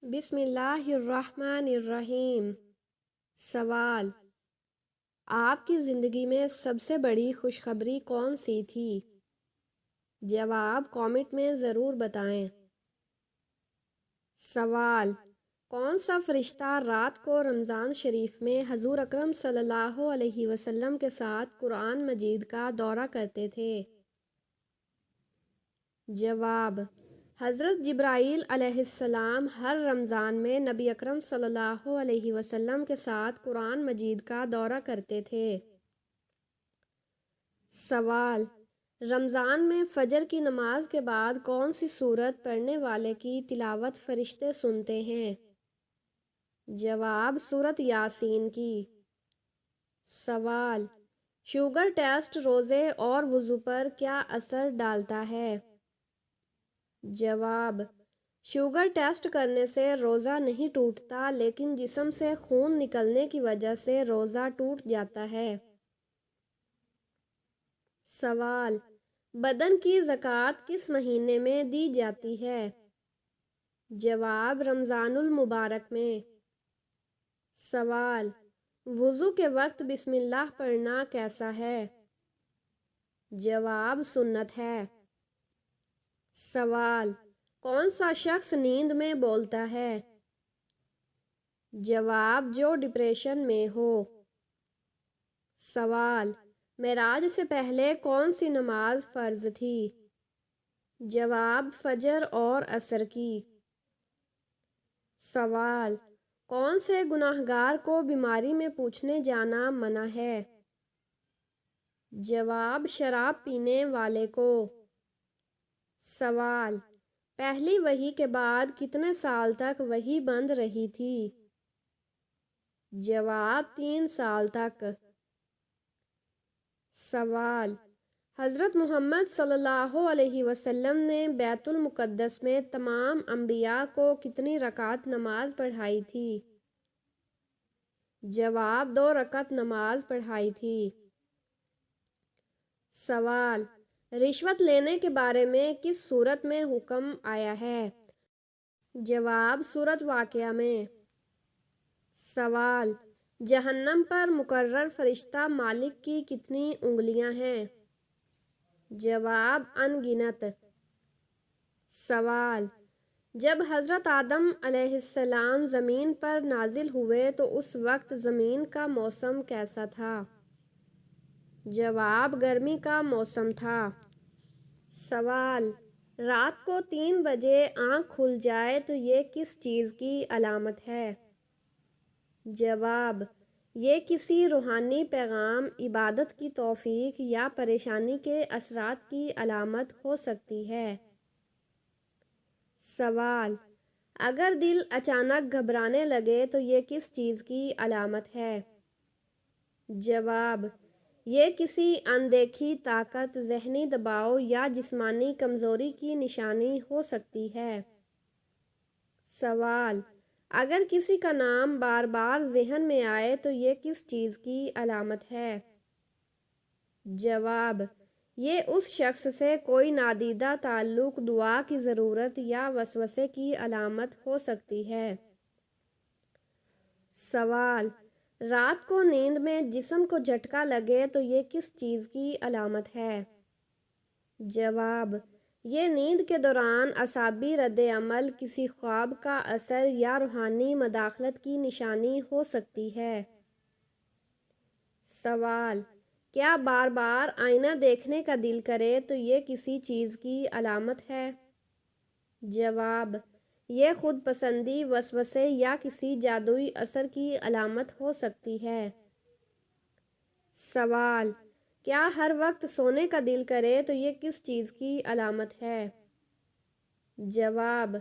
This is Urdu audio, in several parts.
بسم اللہ الرحمن الرحیم۔ سوال: آپ کی زندگی میں سب سے بڑی خوشخبری کون سی تھی؟ جواب کامنٹ میں ضرور بتائیں۔ سوال: کون سا فرشتہ رات کو رمضان شریف میں حضور اکرم صلی اللہ علیہ وسلم کے ساتھ قرآن مجید کا دورہ کرتے تھے؟ جواب: حضرت جبرائیل علیہ السلام ہر رمضان میں نبی اکرم صلی اللہ علیہ وسلم کے ساتھ قرآن مجید کا دورہ کرتے تھے۔ سوال: رمضان میں فجر کی نماز کے بعد کون سی سورت پڑھنے والے کی تلاوت فرشتے سنتے ہیں؟ جواب: سورت یاسین کی۔ سوال: شوگر ٹیسٹ روزے اور وضو پر کیا اثر ڈالتا ہے؟ جواب: شوگر ٹیسٹ کرنے سے روزہ نہیں ٹوٹتا، لیکن جسم سے خون نکلنے کی وجہ سے روزہ ٹوٹ جاتا ہے۔ سوال: بدن کی زکوٰۃ کس مہینے میں دی جاتی ہے؟ جواب: رمضان المبارک میں۔ سوال: وضو کے وقت بسم اللہ پڑھنا کیسا ہے؟ جواب: سنت ہے۔ سوال: کون سا شخص نیند میں بولتا ہے؟ جواب: جو ڈپریشن میں ہو۔ سوال: معراج سے پہلے کون سی نماز فرض تھی؟ جواب: فجر اور عصر کی۔ سوال: کون سے گنہگار کو بیماری میں پوچھنے جانا منع ہے؟ جواب: شراب پینے والے کو۔ سوال: پہلی وحی کے بعد کتنے سال تک وحی بند رہی تھی؟ جواب: 3 سال تک۔ سوال: حضرت محمد صلی اللہ علیہ وسلم نے بیت المقدس میں تمام انبیاء کو کتنی رکعت نماز پڑھائی تھی؟ جواب: 2 رکعت نماز پڑھائی تھی۔ سوال: رشوت لینے کے بارے میں کس سورت میں حکم آیا ہے؟ جواب: سورت واقعہ میں۔ سوال: جہنم پر مقرر فرشتہ مالک کی کتنی انگلیاں ہیں؟ جواب: ان گنت۔ سوال: جب حضرت آدم علیہ السلام زمین پر نازل ہوئے تو اس وقت زمین کا موسم کیسا تھا؟ جواب: گرمی کا موسم تھا۔ سوال: رات کو 3 بجے آنکھ کھل جائے تو یہ کس چیز کی علامت ہے؟ جواب: یہ کسی روحانی پیغام، عبادت کی توفیق یا پریشانی کے اثرات کی علامت ہو سکتی ہے۔ سوال: اگر دل اچانک گھبرانے لگے تو یہ کس چیز کی علامت ہے؟ جواب: یہ کسی اندیکھی طاقت، ذہنی دباؤ یا جسمانی کمزوری کی نشانی ہو سکتی ہے۔ سوال: اگر کسی کا نام بار بار ذہن میں آئے تو یہ کس چیز کی علامت ہے؟ جواب: یہ اس شخص سے کوئی نادیدہ تعلق، دعا کی ضرورت یا وسوسے کی علامت ہو سکتی ہے۔ سوال: رات کو نیند میں جسم کو جھٹکا لگے تو یہ کس چیز کی علامت ہے؟ جواب: یہ نیند کے دوران اعصابی رد عمل، کسی خواب کا اثر یا روحانی مداخلت کی نشانی ہو سکتی ہے۔ سوال: کیا بار بار آئینہ دیکھنے کا دل کرے تو یہ کسی چیز کی علامت ہے؟ جواب: یہ خود پسندی، وسوسے یا کسی جادوئی اثر کی علامت ہو سکتی ہے۔ سوال: کیا ہر وقت سونے کا دل کرے تو یہ کس چیز کی علامت ہے؟ جواب: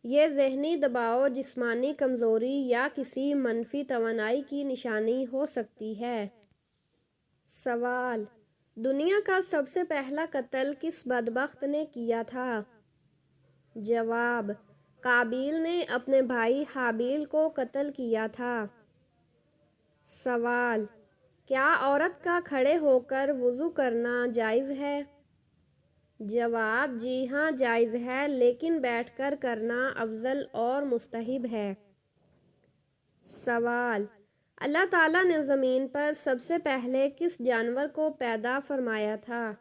یہ ذہنی دباؤ، جسمانی کمزوری یا کسی منفی توانائی کی نشانی ہو سکتی ہے۔ سوال: دنیا کا سب سے پہلا قتل کس بدبخت نے کیا تھا؟ جواب: قابیل نے اپنے بھائی حابیل کو قتل کیا تھا۔ سوال: کیا عورت کا کھڑے ہو کر وضو کرنا جائز ہے؟ جواب: جی ہاں جائز ہے، لیکن بیٹھ کر کرنا افضل اور مستحب ہے۔ سوال: اللہ تعالیٰ نے زمین پر سب سے پہلے کس جانور کو پیدا فرمایا تھا؟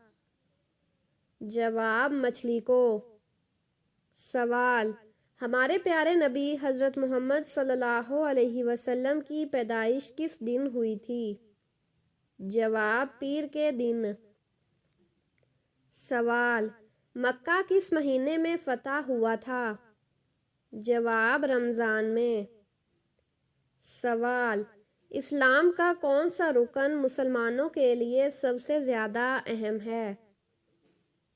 جواب: مچھلی کو۔ سوال: ہمارے پیارے نبی حضرت محمد صلی اللہ علیہ وسلم کی پیدائش کس دن ہوئی تھی؟ جواب: پیر کے دن۔ سوال: مکہ کس مہینے میں فتح ہوا تھا؟ جواب: رمضان میں۔ سوال: اسلام کا کون سا رکن مسلمانوں کے لیے سب سے زیادہ اہم ہے؟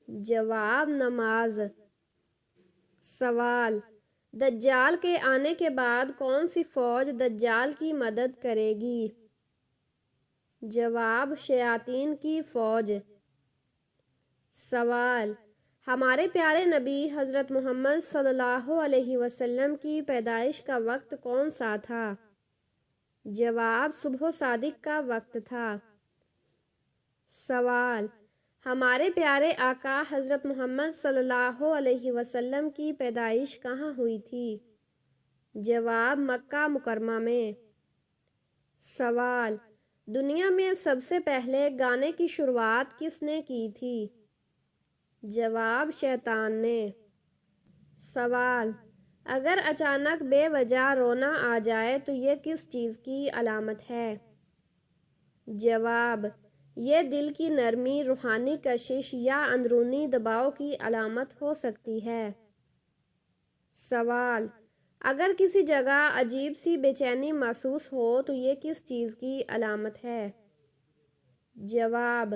جواب: نماز۔ سوال: دجال کے آنے کے بعد کون سی فوج دجال کی مدد کرے گی؟ جواب: شیاطین کی فوج۔ سوال: ہمارے پیارے نبی حضرت محمد صلی اللہ علیہ وسلم کی پیدائش کا وقت کون سا تھا؟ جواب: صبح صادق کا وقت تھا۔ سوال: ہمارے پیارے آقا حضرت محمد صلی اللہ علیہ وسلم کی پیدائش کہاں ہوئی تھی؟ جواب: مکہ مکرمہ میں۔ سوال: دنیا میں سب سے پہلے گانے کی شروعات کس نے کی تھی؟ جواب: شیطان نے۔ سوال: اگر اچانک بے وجہ رونا آ جائے تو یہ کس چیز کی علامت ہے؟ جواب: یہ دل کی نرمی، روحانی کشش یا اندرونی دباؤ کی علامت ہو سکتی ہے۔ سوال: اگر کسی جگہ عجیب سی بے چینی محسوس ہو تو یہ کس چیز کی علامت ہے؟ جواب: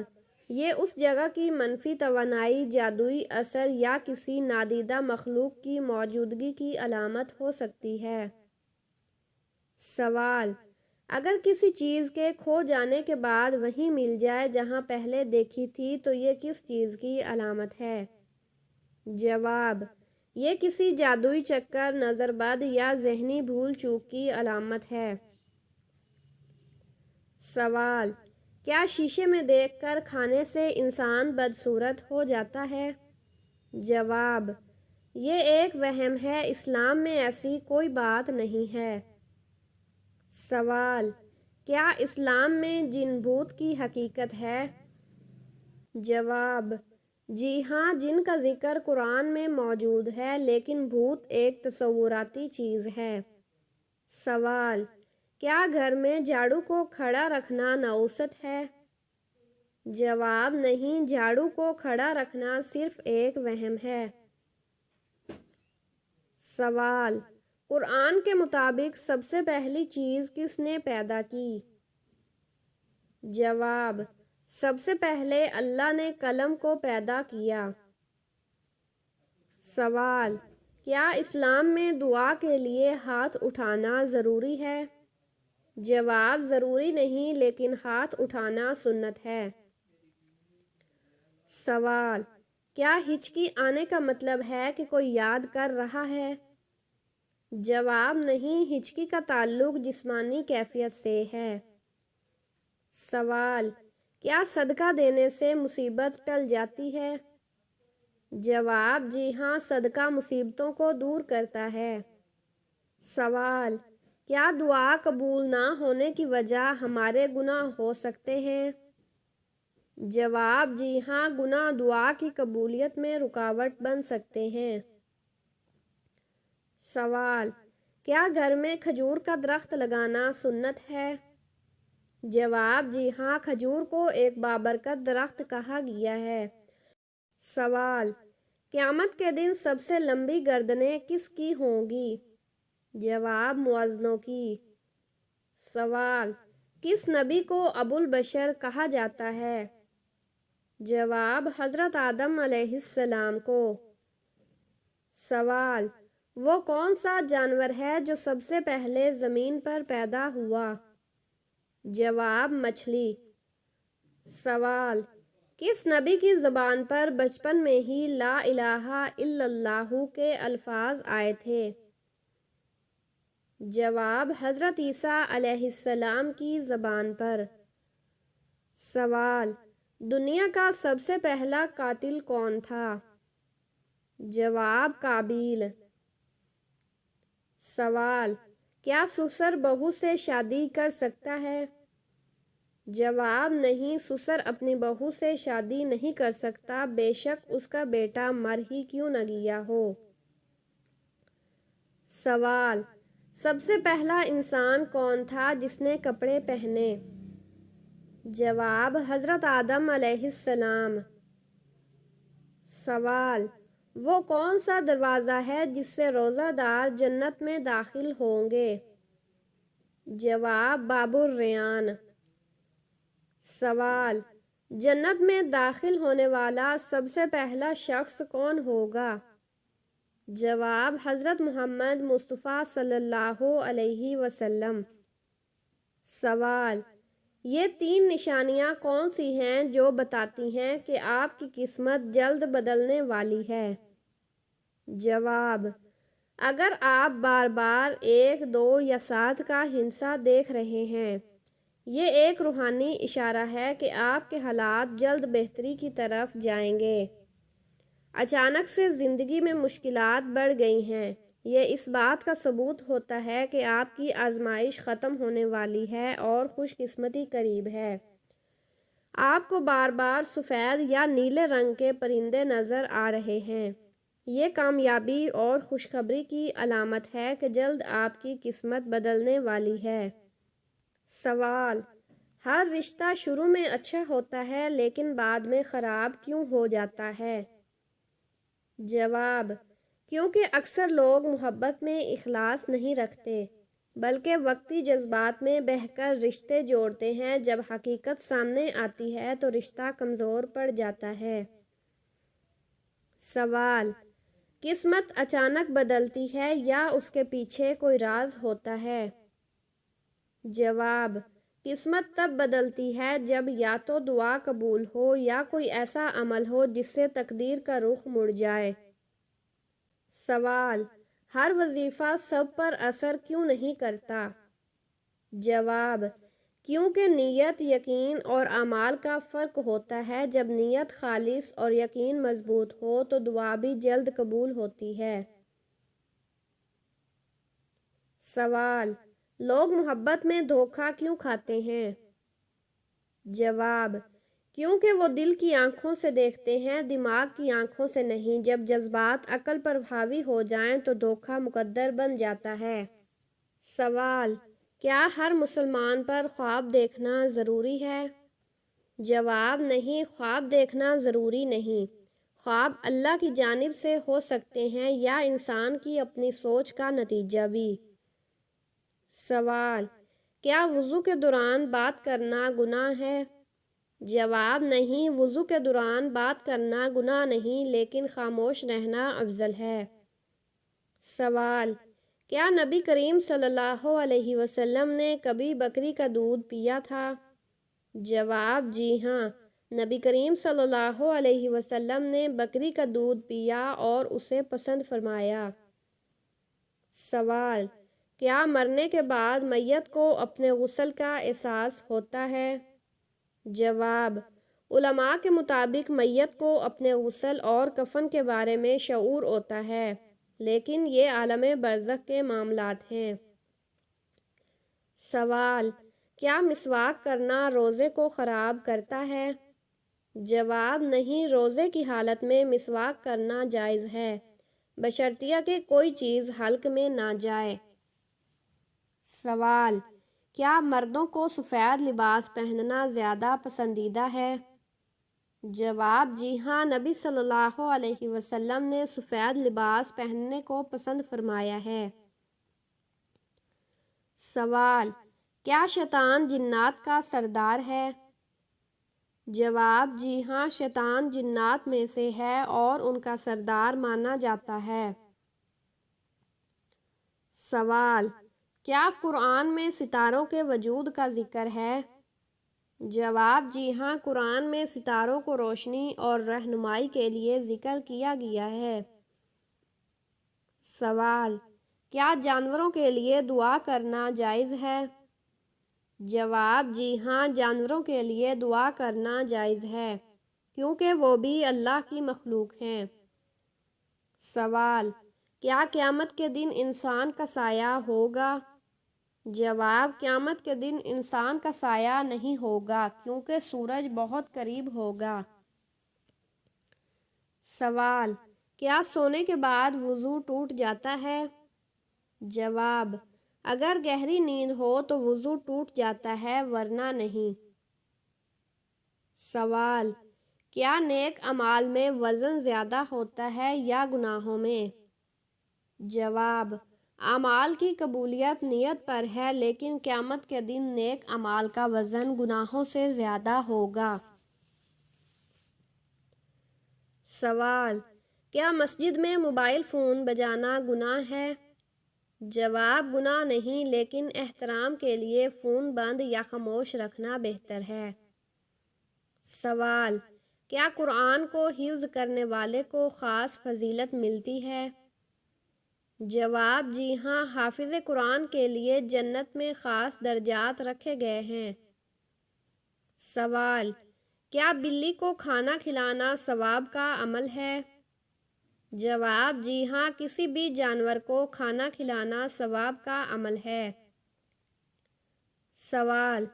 یہ اس جگہ کی منفی توانائی، جادوئی اثر یا کسی نادیدہ مخلوق کی موجودگی کی علامت ہو سکتی ہے۔ سوال: اگر کسی چیز کے کھو جانے کے بعد وہیں مل جائے جہاں پہلے دیکھی تھی تو یہ کس چیز کی علامت ہے؟ جواب: یہ کسی جادوئی چکر، نظر بد یا ذہنی بھول چوک کی علامت ہے۔ سوال: کیا شیشے میں دیکھ کر کھانے سے انسان بدصورت ہو جاتا ہے؟ جواب: یہ ایک وہم ہے، اسلام میں ایسی کوئی بات نہیں ہے۔ سوال: کیا اسلام میں جن بھوت کی حقیقت ہے؟ جواب: جی ہاں، جن کا ذکر قرآن میں موجود ہے، لیکن بھوت ایک تصوراتی چیز ہے۔ سوال: کیا گھر میں جھاڑو کو کھڑا رکھنا نحوست ہے؟ جواب: نہیں، جھاڑو کو کھڑا رکھنا صرف ایک وہم ہے۔ سوال: قرآن کے مطابق سب سے پہلی چیز کس نے پیدا کی؟ جواب: سب سے پہلے اللہ نے قلم کو پیدا کیا۔ سوال: کیا اسلام میں دعا کے لیے ہاتھ اٹھانا ضروری ہے؟ جواب: ضروری نہیں، لیکن ہاتھ اٹھانا سنت ہے۔ سوال: کیا ہچکی آنے کا مطلب ہے کہ کوئی یاد کر رہا ہے؟ جواب: نہیں، ہچکی کا تعلق جسمانی کیفیت سے ہے۔ سوال: کیا صدقہ دینے سے مصیبت ٹل جاتی ہے؟ جواب: جی ہاں، صدقہ مصیبتوں کو دور کرتا ہے۔ سوال: کیا دعا قبول نہ ہونے کی وجہ ہمارے گناہ ہو سکتے ہیں؟ جواب: جی ہاں، گناہ دعا کی قبولیت میں رکاوٹ بن سکتے ہیں۔ سوال: کیا گھر میں کھجور کا درخت لگانا سنت ہے؟ جواب: جی ہاں، کھجور کو ایک بابرکت درخت کہا گیا ہے۔ سوال: قیامت کے دن سب سے لمبی گردنیں کس کی ہوں گی؟ جواب: مؤذنوں کی۔ سوال: کس نبی کو ابو البشر کہا جاتا ہے؟ جواب: حضرت آدم علیہ السلام کو۔ سوال: وہ کون سا جانور ہے جو سب سے پہلے زمین پر پیدا ہوا؟ جواب: مچھلی۔ سوال: کس نبی کی زبان پر بچپن میں ہی لا الہ الا اللہ کے الفاظ آئے تھے؟ جواب: حضرت عیسیٰ علیہ السلام کی زبان پر۔ سوال: دنیا کا سب سے پہلا قاتل کون تھا؟ جواب قابیل۔ سوال: کیا سسر بہو سے شادی کر سکتا ہے؟ جواب: نہیں، سسر اپنی بہو سے شادی نہیں کر سکتا، بے شک اس کا بیٹا مر ہی کیوں نہ گیا ہو۔ سوال: سب سے پہلا انسان کون تھا جس نے کپڑے پہنے؟ جواب: حضرت آدم علیہ السلام۔ سوال: وہ کون سا دروازہ ہے جس سے روزہ دار جنت میں داخل ہوں گے؟ جواب: باب الریان۔ سوال: جنت میں داخل ہونے والا سب سے پہلا شخص کون ہوگا؟ جواب: حضرت محمد مصطفیٰ صلی اللہ علیہ وسلم۔ سوال: یہ 3 نشانیاں کون سی ہیں جو بتاتی ہیں کہ آپ کی قسمت جلد بدلنے والی ہے؟ جواب: اگر آپ بار بار 1، 2 یا 7 کا ہندسہ دیکھ رہے ہیں، یہ ایک روحانی اشارہ ہے کہ آپ کے حالات جلد بہتری کی طرف جائیں گے۔ اچانک سے زندگی میں مشکلات بڑھ گئی ہیں، یہ اس بات کا ثبوت ہوتا ہے کہ آپ کی آزمائش ختم ہونے والی ہے اور خوش قسمتی قریب ہے۔ آپ کو بار بار سفید یا نیلے رنگ کے پرندے نظر آ رہے ہیں، یہ کامیابی اور خوشخبری کی علامت ہے کہ جلد آپ کی قسمت بدلنے والی ہے۔ سوال: ہر رشتہ شروع میں اچھا ہوتا ہے لیکن بعد میں خراب کیوں ہو جاتا ہے؟ جواب: کیونکہ اکثر لوگ محبت میں اخلاص نہیں رکھتے، بلکہ وقتی جذبات میں بہہ کر رشتے جوڑتے ہیں۔ جب حقیقت سامنے آتی ہے تو رشتہ کمزور پڑ جاتا ہے۔ سوال: قسمت اچانک بدلتی ہے یا اس کے پیچھے کوئی راز ہوتا ہے؟ جواب: قسمت تب بدلتی ہے جب یا تو دعا قبول ہو یا کوئی ایسا عمل ہو جس سے تقدیر کا رخ مڑ جائے۔ سوال: ہر وظیفہ سب پر اثر کیوں نہیں کرتا؟ جواب: کیونکہ نیت، یقین اور اعمال کا فرق ہوتا ہے۔ جب نیت خالص اور یقین مضبوط ہو تو دعا بھی جلد قبول ہوتی ہے۔ سوال: لوگ محبت میں دھوکہ کیوں کھاتے ہیں؟ جواب: کیونکہ وہ دل کی آنکھوں سے دیکھتے ہیں، دماغ کی آنکھوں سے نہیں۔ جب جذبات عقل پر حاوی ہو جائیں تو دھوکہ مقدر بن جاتا ہے۔ سوال: کیا ہر مسلمان پر خواب دیکھنا ضروری ہے؟ جواب: نہیں، خواب دیکھنا ضروری نہیں۔ خواب اللہ کی جانب سے ہو سکتے ہیں یا انسان کی اپنی سوچ کا نتیجہ بھی۔ سوال: کیا وضو کے دوران بات کرنا گناہ ہے؟ جواب: نہیں، وضو کے دوران بات کرنا گناہ نہیں، لیکن خاموش رہنا افضل ہے۔ سوال: کیا نبی کریم صلی اللہ علیہ وسلم نے کبھی بکری کا دودھ پیا تھا؟ جواب: جی ہاں، نبی کریم صلی اللہ علیہ وسلم نے بکری کا دودھ پیا اور اسے پسند فرمایا۔ سوال: کیا مرنے کے بعد میت کو اپنے غسل کا احساس ہوتا ہے؟ جواب: علماء کے مطابق میت کو اپنے غسل اور کفن کے بارے میں شعور ہوتا ہے، لیکن یہ عالم برزخ کے معاملات ہیں۔ سوال: کیا مسواک کرنا روزے کو خراب کرتا ہے؟ جواب: نہیں، روزے کی حالت میں مسواک کرنا جائز ہے، بشرطیہ کہ کوئی چیز حلق میں نہ جائے۔ سوال: کیا مردوں کو سفید لباس پہننا زیادہ پسندیدہ ہے؟ جواب: جی ہاں، نبی صلی اللہ علیہ وسلم نے سفید لباس پہننے کو پسند فرمایا ہے۔ سوال: کیا شیطان جنات کا سردار ہے؟ جواب: جی ہاں، شیطان جنات میں سے ہے اور ان کا سردار مانا جاتا ہے۔ سوال: کیا قرآن میں ستاروں کے وجود کا ذکر ہے؟ جواب: جی ہاں، قرآن میں ستاروں کو روشنی اور رہنمائی کے لیے ذکر کیا گیا ہے۔ سوال: کیا جانوروں کے لیے دعا کرنا جائز ہے؟ جواب: جی ہاں، جانوروں کے لیے دعا کرنا جائز ہے کیونکہ وہ بھی اللہ کی مخلوق ہیں۔ سوال: کیا قیامت کے دن انسان کا سایہ ہوگا؟ جواب: قیامت کے دن انسان کا سایہ نہیں ہوگا کیونکہ سورج بہت قریب ہوگا۔ سوال: کیا سونے کے بعد وضو ٹوٹ جاتا ہے؟ جواب: اگر گہری نیند ہو تو وضو ٹوٹ جاتا ہے ورنہ نہیں۔ سوال: کیا نیک اعمال میں وزن زیادہ ہوتا ہے یا گناہوں میں؟ جواب: اعمال کی قبولیت نیت پر ہے لیکن قیامت کے دن نیک اعمال کا وزن گناہوں سے زیادہ ہوگا۔ سوال: کیا مسجد میں موبائل فون بجانا گناہ ہے؟ جواب: گناہ نہیں، لیکن احترام کے لیے فون بند یا خاموش رکھنا بہتر ہے۔ سوال: کیا قرآن کو حفظ کرنے والے کو خاص فضیلت ملتی ہے؟ جواب: جی ہاں، حافظ قرآن کے لیے جنت میں خاص درجات رکھے گئے ہیں۔ سوال: کیا بلی کو کھانا کھلانا ثواب کا عمل ہے؟ جواب: جی ہاں، کسی بھی جانور کو کھانا کھلانا ثواب کا عمل ہے۔ سوال: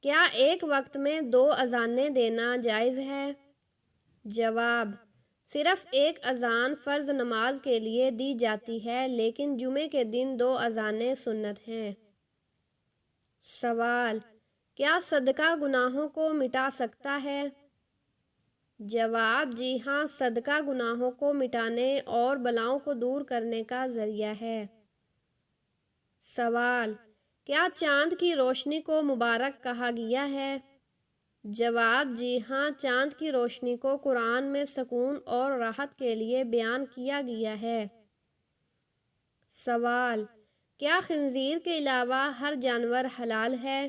کیا ایک وقت میں 2 اذانیں دینا جائز ہے؟ جواب: صرف ایک اذان فرض نماز کے لیے دی جاتی ہے لیکن جمعے کے دن 2 اذانیں سنت ہیں۔ سوال: کیا صدقہ گناہوں کو مٹا سکتا ہے؟ جواب: جی ہاں، صدقہ گناہوں کو مٹانے اور بلاؤں کو دور کرنے کا ذریعہ ہے۔ سوال: کیا چاند کی روشنی کو مبارک کہا گیا ہے؟ جواب: جی ہاں، چاند کی روشنی کو قرآن میں سکون اور راحت کے لیے بیان کیا گیا ہے۔ سوال: کیا خنزیر کے علاوہ ہر جانور حلال ہے؟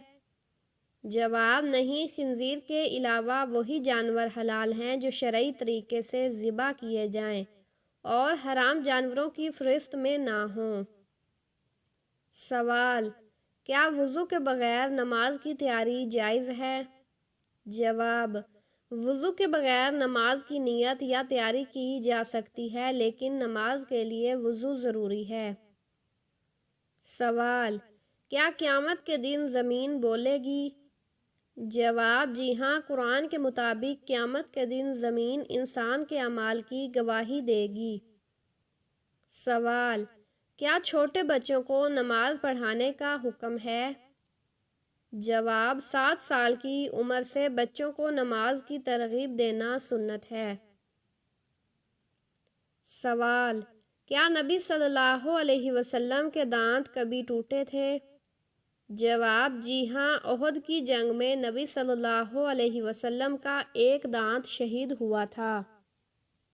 جواب: نہیں، خنزیر کے علاوہ وہی جانور حلال ہیں جو شرعی طریقے سے ذبح کیے جائیں اور حرام جانوروں کی فہرست میں نہ ہوں۔ سوال: کیا وضو کے بغیر نماز کی تیاری جائز ہے؟ جواب: وضو کے بغیر نماز کی نیت یا تیاری کی جا سکتی ہے لیکن نماز کے لیے وضو ضروری ہے۔ سوال: کیا قیامت کے دن زمین بولے گی؟ جواب: جی ہاں، قرآن کے مطابق قیامت کے دن زمین انسان کے اعمال کی گواہی دے گی۔ سوال: کیا چھوٹے بچوں کو نماز پڑھانے کا حکم ہے؟ جواب: 7 سال کی عمر سے بچوں کو نماز کی ترغیب دینا سنت ہے۔ سوال: کیا نبی صلی اللہ علیہ وسلم کے دانت کبھی ٹوٹے تھے؟ جواب: جی ہاں، احد کی جنگ میں نبی صلی اللہ علیہ وسلم کا ایک دانت شہید ہوا تھا۔